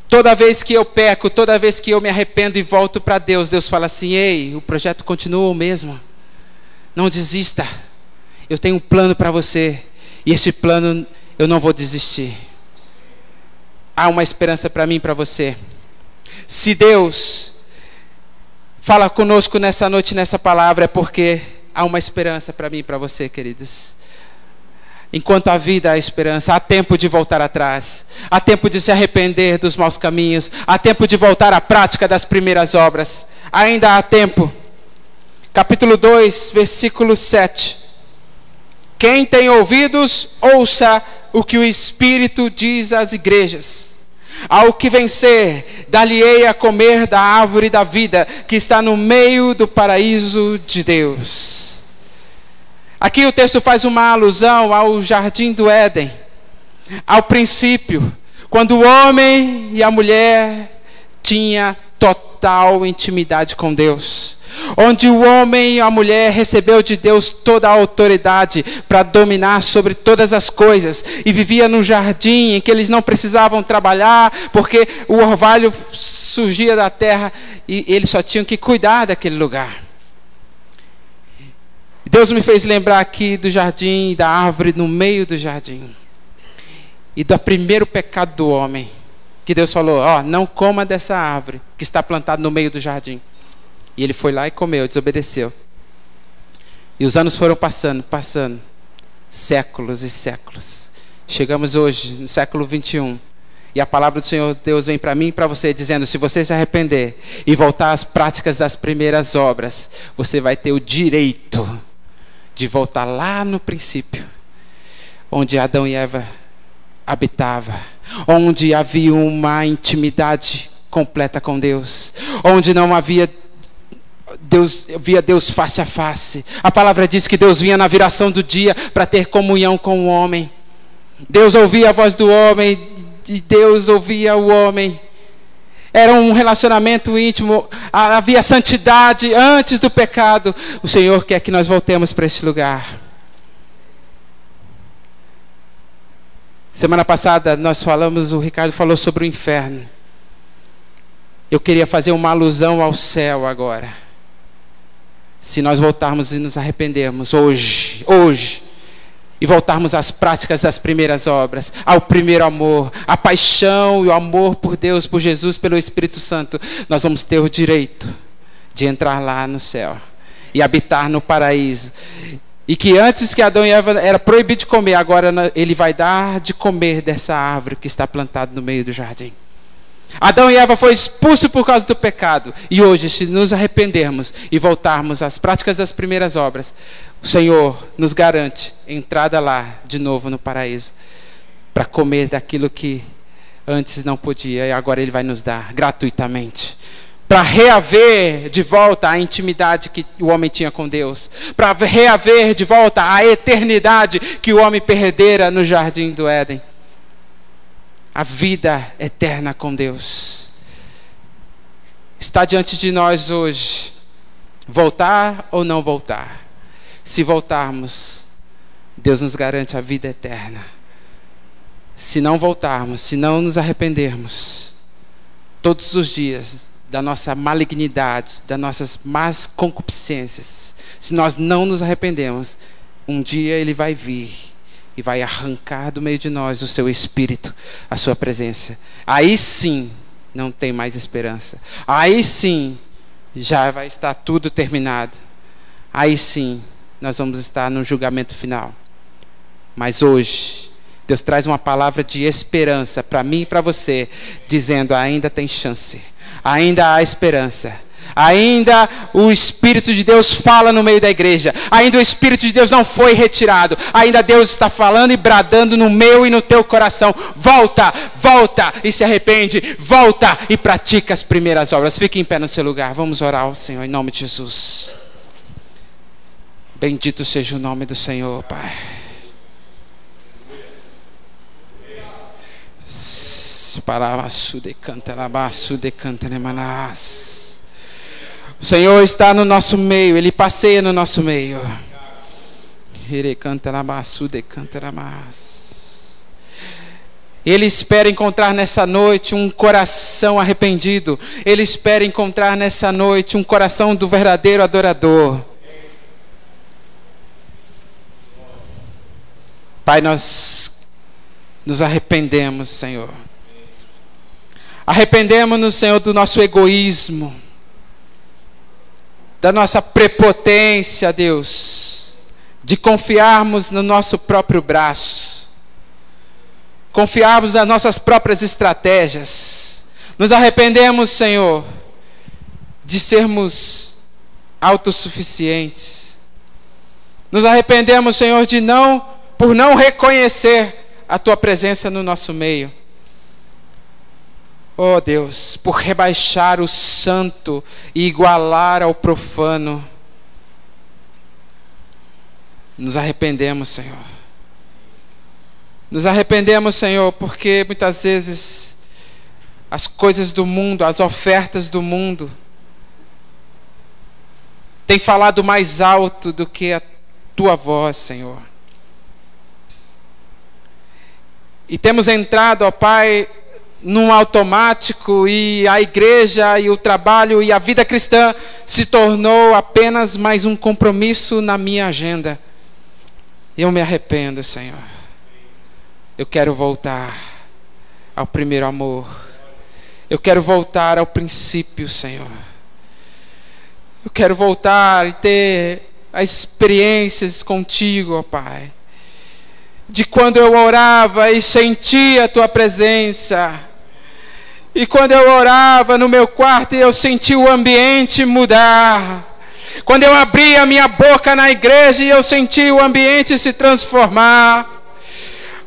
Toda vez que eu peco, toda vez que eu me arrependo e volto para Deus, Deus fala assim, ei, o projeto continua o mesmo. Não desista. Eu tenho um plano para você. E esse plano eu não vou desistir. Há uma esperança para mim e para você. Se Deus fala conosco nessa noite, nessa palavra, é porque há uma esperança para mim e para você, queridos. Enquanto há vida, há esperança. Há tempo de voltar atrás. Há tempo de se arrepender dos maus caminhos. Há tempo de voltar à prática das primeiras obras. Ainda há tempo. Capítulo 2, versículo 7. Quem tem ouvidos, ouça o que o Espírito diz às igrejas. Ao que vencer, dar-lhe-ei a comer da árvore da vida, que está no meio do paraíso de Deus. Aqui o texto faz uma alusão ao jardim do Éden, ao princípio, quando o homem e a mulher tinham total intimidade com Deus, onde o homem e a mulher recebeu de Deus toda a autoridade para dominar sobre todas as coisas, e vivia num jardim em que eles não precisavam trabalhar, porque o orvalho surgia da terra e eles só tinham que cuidar daquele lugar. Deus me fez lembrar aqui do jardim, da árvore no meio do jardim, e do primeiro pecado do homem, que Deus falou, não coma dessa árvore que está plantada no meio do jardim. E ele foi lá e comeu, desobedeceu. E os anos foram passando, séculos e séculos. Chegamos hoje, no século 21. E a palavra do Senhor Deus vem para mim e para você, dizendo, se você se arrepender e voltar às práticas das primeiras obras, você vai ter o direito de voltar lá no princípio, onde Adão e Eva habitavam, onde havia uma intimidade completa com Deus, onde não havia via Deus face a face. A palavra diz que Deus vinha na viração do dia para ter comunhão com o homem. Deus ouvia a voz do homem e Deus ouvia o homem. Era um relacionamento íntimo, havia santidade antes do pecado. O Senhor quer que nós voltemos para esse lugar. Semana passada o Ricardo falou sobre o inferno. Eu queria fazer uma alusão ao céu agora. Se nós voltarmos e nos arrependermos hoje, e voltarmos às práticas das primeiras obras, ao primeiro amor, a paixão e o amor por Deus, por Jesus, pelo Espírito Santo, nós vamos ter o direito de entrar lá no céu e habitar no paraíso. E que antes que Adão e Eva era proibido de comer, agora ele vai dar de comer dessa árvore que está plantada no meio do jardim. Adão e Eva foi expulso por causa do pecado. E hoje, se nos arrependermos e voltarmos às práticas das primeiras obras, o Senhor nos garante entrada lá de novo no paraíso, para comer daquilo que antes não podia e agora Ele vai nos dar gratuitamente, para reaver de volta a intimidade que o homem tinha com Deus, para reaver de volta a eternidade que o homem perdera no jardim do Éden. A vida eterna com Deus está diante de nós hoje. Voltar ou não voltar? Se voltarmos, Deus nos garante a vida eterna. Se não voltarmos, se não nos arrependermos, todos os dias da nossa malignidade, das nossas más concupiscências, se nós não nos arrependemos, um dia Ele vai vir e vai arrancar do meio de nós o seu Espírito, a sua presença. Aí sim, não tem mais esperança. Aí sim, já vai estar tudo terminado. Aí sim, nós vamos estar no julgamento final. Mas hoje, Deus traz uma palavra de esperança para mim e para você, dizendo: ainda tem chance, ainda há esperança. Ainda o Espírito de Deus fala no meio da igreja. Ainda o Espírito de Deus não foi retirado. Ainda Deus está falando e bradando no meu e no teu coração: volta, volta e se arrepende. Volta e pratica as primeiras obras. Fique em pé no seu lugar. Vamos orar ao Senhor em nome de Jesus. Bendito seja o nome do Senhor, Pai. O Senhor está no nosso meio, Ele passeia no nosso meio. Ele espera encontrar nessa noite um coração arrependido. Ele espera encontrar nessa noite um coração do verdadeiro adorador. Pai, nós nos arrependemos, Senhor. Arrependemos-nos, Senhor, do nosso egoísmo, da nossa prepotência, Deus, de confiarmos no nosso próprio braço, confiarmos nas nossas próprias estratégias. Nos arrependemos, Senhor, de sermos autossuficientes. Nos arrependemos, Senhor, por não reconhecer a Tua presença no nosso meio. Oh Deus, por rebaixar o santo e igualar ao profano. Nos arrependemos, Senhor. Nos arrependemos, Senhor, porque muitas vezes as coisas do mundo, as ofertas do mundo, têm falado mais alto do que a Tua voz, Senhor. E temos entrado, ó Pai, num automático, e a igreja e o trabalho e a vida cristã se tornou apenas mais um compromisso na minha agenda. Eu me arrependo, Senhor. Eu quero voltar ao primeiro amor. Eu quero voltar ao princípio, Senhor. Eu quero voltar e ter as experiências contigo, ó Pai, de quando eu orava e sentia a Tua presença. E quando eu orava no meu quarto e eu sentia o ambiente mudar. Quando eu abria a minha boca na igreja e eu sentia o ambiente se transformar.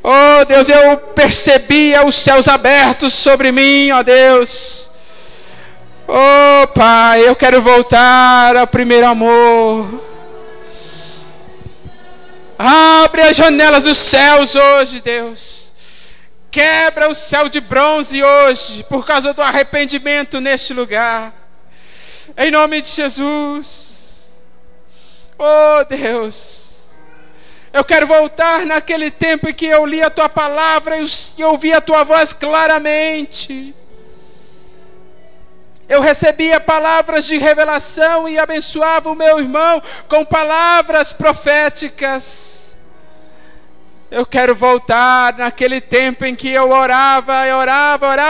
Oh Deus, eu percebia os céus abertos sobre mim, ó Deus. Oh, Pai, eu quero voltar ao primeiro amor. Abre as janelas dos céus hoje, Deus. Quebra o céu de bronze hoje, por causa do arrependimento neste lugar. Em nome de Jesus. Oh, Deus. Eu quero voltar naquele tempo em que eu li a Tua palavra e ouvi a Tua voz claramente. Eu recebia palavras de revelação e abençoava o meu irmão com palavras proféticas. Eu quero voltar naquele tempo em que eu orava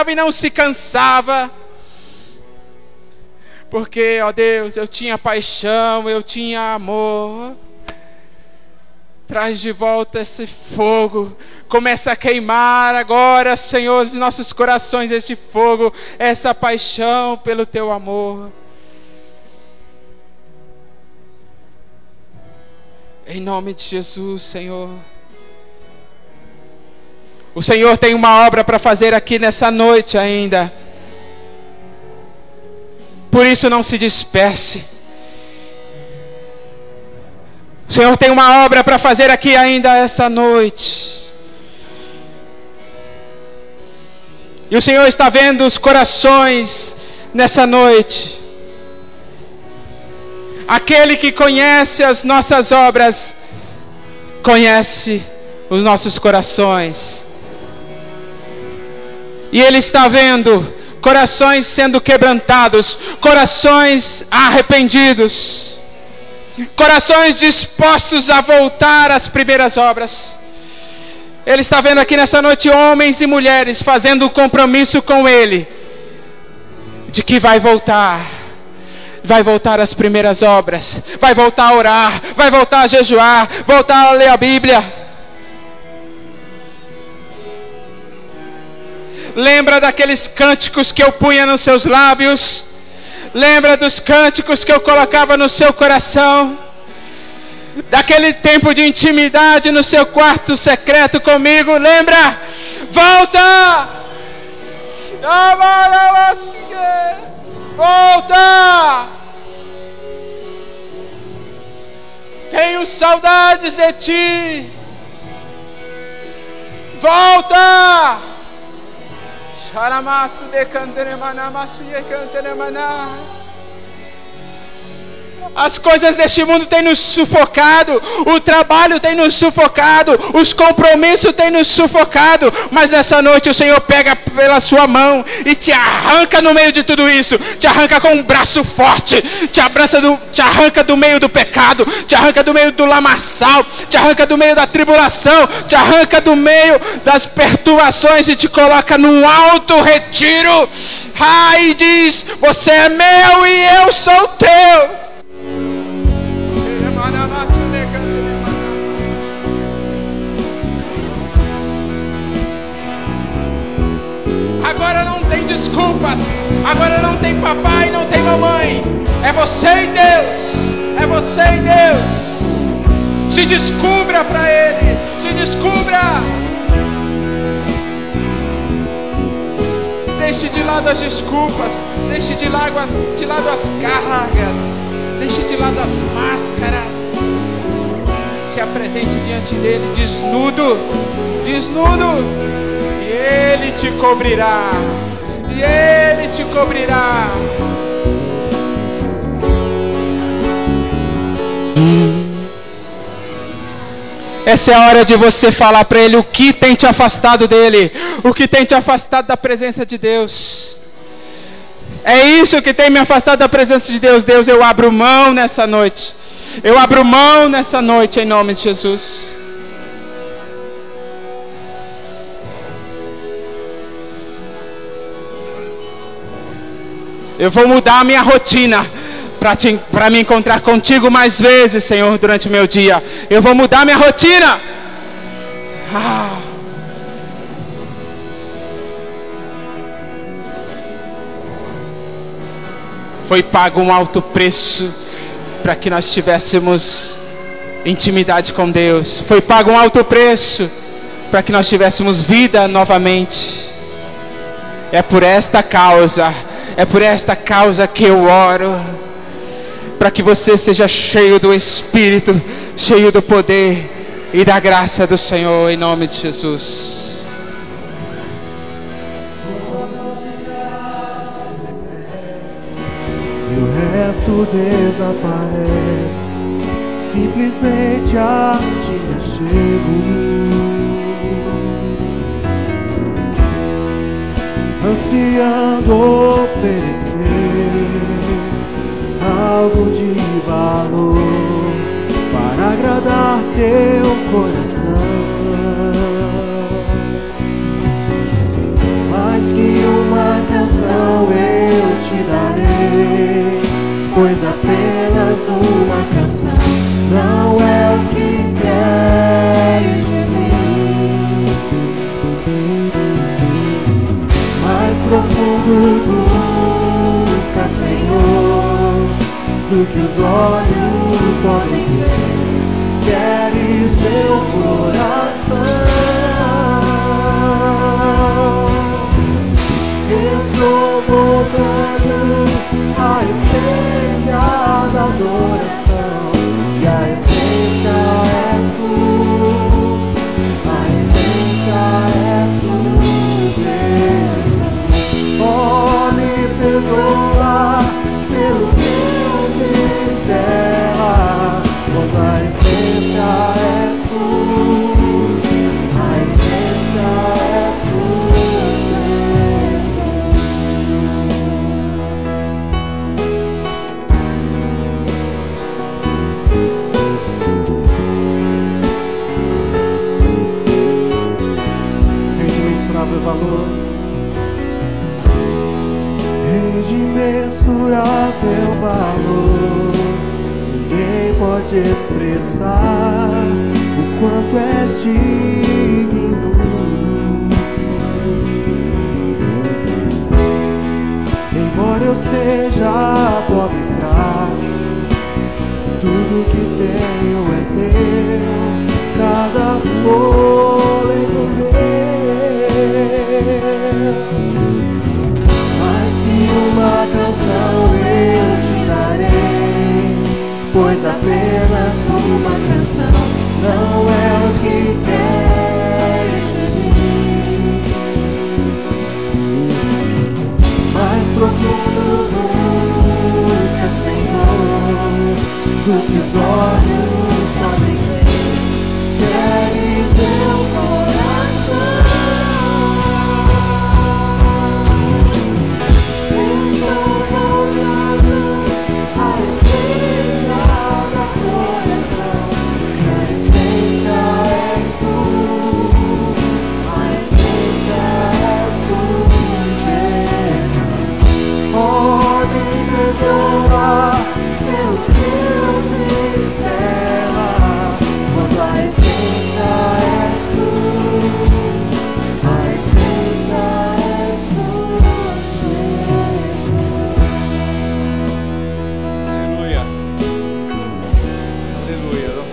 e não se cansava. Porque, ó Deus, eu tinha paixão, eu tinha amor. Traz de volta esse fogo. Começa a queimar agora, Senhor, nos nossos corações este fogo, essa paixão pelo Teu amor. Em nome de Jesus, Senhor. O Senhor tem uma obra para fazer aqui nessa noite ainda. Por isso não se disperse. O Senhor tem uma obra para fazer aqui ainda esta noite. E o Senhor está vendo os corações nessa noite. Aquele que conhece as nossas obras, conhece os nossos corações. E Ele está vendo corações sendo quebrantados, corações arrependidos, corações dispostos a voltar às primeiras obras. Ele está vendo aqui nessa noite homens e mulheres fazendo um compromisso com Ele, de que vai voltar às primeiras obras, vai voltar a orar, vai voltar a jejuar, voltar a ler a Bíblia. Lembra daqueles cânticos que eu punha nos seus lábios? Lembra dos cânticos que eu colocava no seu coração? Daquele tempo de intimidade no seu quarto secreto comigo? Lembra? Volta! Volta! Tenho saudades de ti. Volta! Charamasu de canteremana, masu de canteremana. As coisas deste mundo têm nos sufocado, o trabalho tem nos sufocado, os compromissos têm nos sufocado, mas nessa noite o Senhor pega pela sua mão e te arranca no meio de tudo isso, te arranca com um braço forte, te arranca do meio do pecado, te arranca do meio do lamaçal, te arranca do meio da tribulação, te arranca do meio das perturbações e te coloca num alto retiro. E diz: você é meu e eu sou teu. Agora não tem desculpas. Agora não tem papai, não tem mamãe. É você e Deus. É você e Deus. Se descubra para Ele. Se descubra. Deixe de lado as desculpas. Deixe de lado as cargas. Deixe de lado as máscaras. Se apresente diante dele desnudo. Desnudo. E Ele te cobrirá. E Ele te cobrirá. Essa é a hora de você falar para Ele o que tem te afastado dele. O que tem te afastado da presença de Deus. É isso que tem me afastado da presença de Deus. Deus, eu abro mão nessa noite. Eu abro mão nessa noite em nome de Jesus. Eu vou mudar a minha rotina para me encontrar contigo mais vezes, Senhor, durante o meu dia. Eu vou mudar a minha rotina. Foi pago um alto preço para que nós tivéssemos intimidade com Deus. Foi pago um alto preço para que nós tivéssemos vida novamente. É por esta causa É por esta causa que eu oro, para que você seja cheio do Espírito, cheio do poder e da graça do Senhor, em nome de Jesus. E o resto desaparece, simplesmente a ti me achego, ansiando oferecer algo de valor para agradar teu coração. Mais que uma canção eu te darei, pois apenas uma canção não é o que queres de mim. Mais profundo busca, Senhor, do que os olhos podem ver. Queres meu coração. Estou voltando à essência da adoração, e a essência és tu, a essência és tu, Jesus. Oh, me perdoa pelo que eu fiz dela, quando a essência és tu, a essência és tu, valor, rei de imensurável valor. Ninguém pode expressar o quanto és digno. Embora eu seja pobre e fraco, tudo que tenho é teu, cada fôlego meu. Mais que uma canção eu te darei, pois apenas uma canção não é o que queres de mim. Mais profundo busca, Senhor, do que os olhos podem ver. Queres meu coração.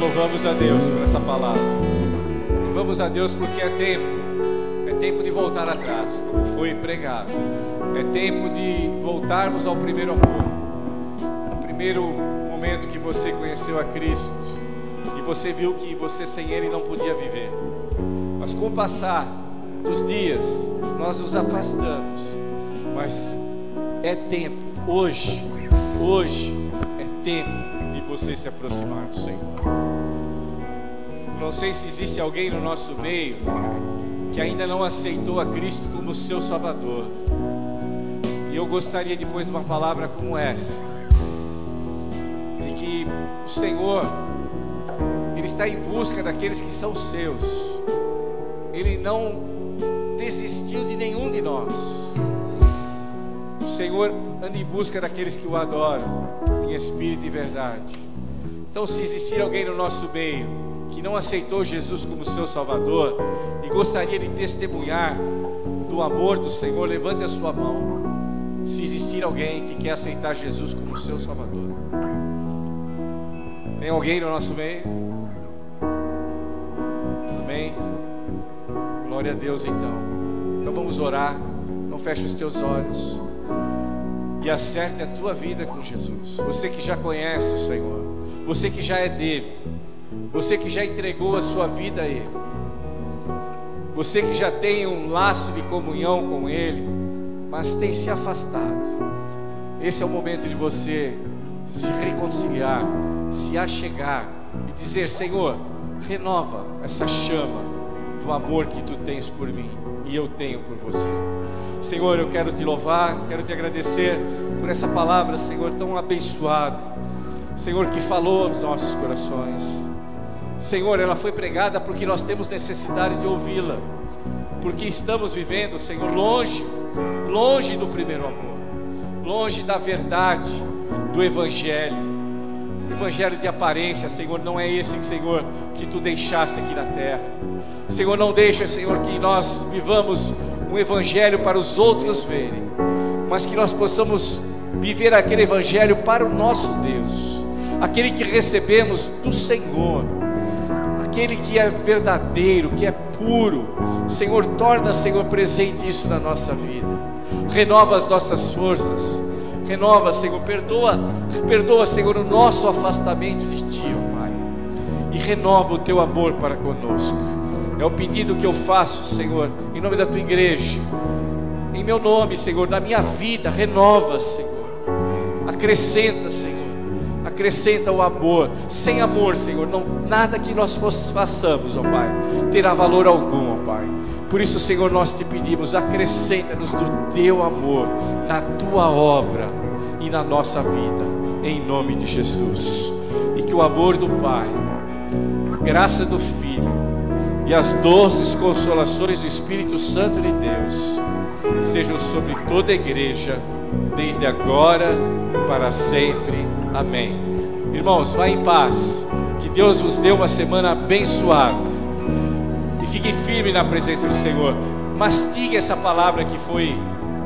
Louvamos a Deus por essa palavra. Louvamos a Deus porque é tempo de voltar atrás, como foi pregado. É tempo de voltarmos ao primeiro amor, o primeiro momento que você conheceu a Cristo e você viu que você sem Ele não podia viver. Mas com o passar dos dias nós nos afastamos, mas é tempo, hoje é tempo de você se aproximar do Senhor. Não sei se existe alguém no nosso meio que ainda não aceitou a Cristo como seu Salvador. E eu gostaria, depois de uma palavra como essa, de que o Senhor, Ele está em busca daqueles que são seus. Ele não desistiu de nenhum de nós. O Senhor anda em busca daqueles que o adoram em espírito e verdade. Então, se existir alguém no nosso meio que não aceitou Jesus como seu Salvador e gostaria de testemunhar do amor do Senhor, levante a sua mão. Se existir alguém que quer aceitar Jesus como seu Salvador. Tem alguém no nosso meio? Amém? Glória a Deus. Então vamos orar. Não feche os teus olhos. e acerte a tua vida com Jesus. Você que já conhece o Senhor, você que já é dele, você que já entregou a sua vida a Ele, você que já tem um laço de comunhão com Ele, mas tem se afastado. Esse é o momento de você se reconciliar, se achegar e dizer: Senhor, renova essa chama do amor que Tu tens por mim e eu tenho por você. Senhor, eu quero Te louvar, quero Te agradecer por essa palavra, Senhor, tão abençoada, Senhor, que falou aos nossos corações. Senhor, ela foi pregada porque nós temos necessidade de ouvi-la, porque estamos vivendo, Senhor, longe do primeiro amor, longe da verdade do Evangelho. Evangelho de aparência, Senhor, não é esse, Senhor, que Tu deixaste aqui na terra. Senhor, não deixa, Senhor, que nós vivamos um Evangelho para os outros verem, mas que nós possamos viver aquele Evangelho para o nosso Deus, aquele que recebemos do Senhor, aquele que é verdadeiro, que é puro. Senhor, torna, Senhor, presente isso na nossa vida. Renova as nossas forças. Renova, Senhor, perdoa, Senhor, o nosso afastamento de Ti, ó Pai. E renova o Teu amor para conosco. É o pedido que eu faço, Senhor, em nome da Tua igreja, em meu nome, Senhor, na minha vida. Renova, Senhor. Acrescenta, Senhor. Acrescenta o amor. Sem amor, Senhor, não, nada que nós façamos, ó Pai, terá valor algum, ó Pai. Por isso, Senhor, nós Te pedimos: acrescenta-nos do Teu amor na Tua obra e na nossa vida, em nome de Jesus. E que o amor do Pai, a graça do Filho e as doces consolações do Espírito Santo de Deus sejam sobre toda a igreja, desde agora para sempre. Amém. Irmãos, vá em paz. Que Deus vos dê uma semana abençoada. E fique firme na presença do Senhor. Mastigue essa palavra que foi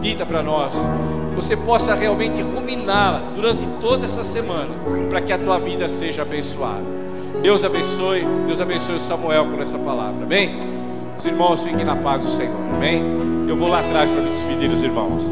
dita para nós, que você possa realmente ruminá-la durante toda essa semana, para que a tua vida seja abençoada. Deus abençoe o Samuel por essa palavra, amém? Os irmãos fiquem na paz do Senhor, amém? Eu vou lá atrás para me despedir dos irmãos.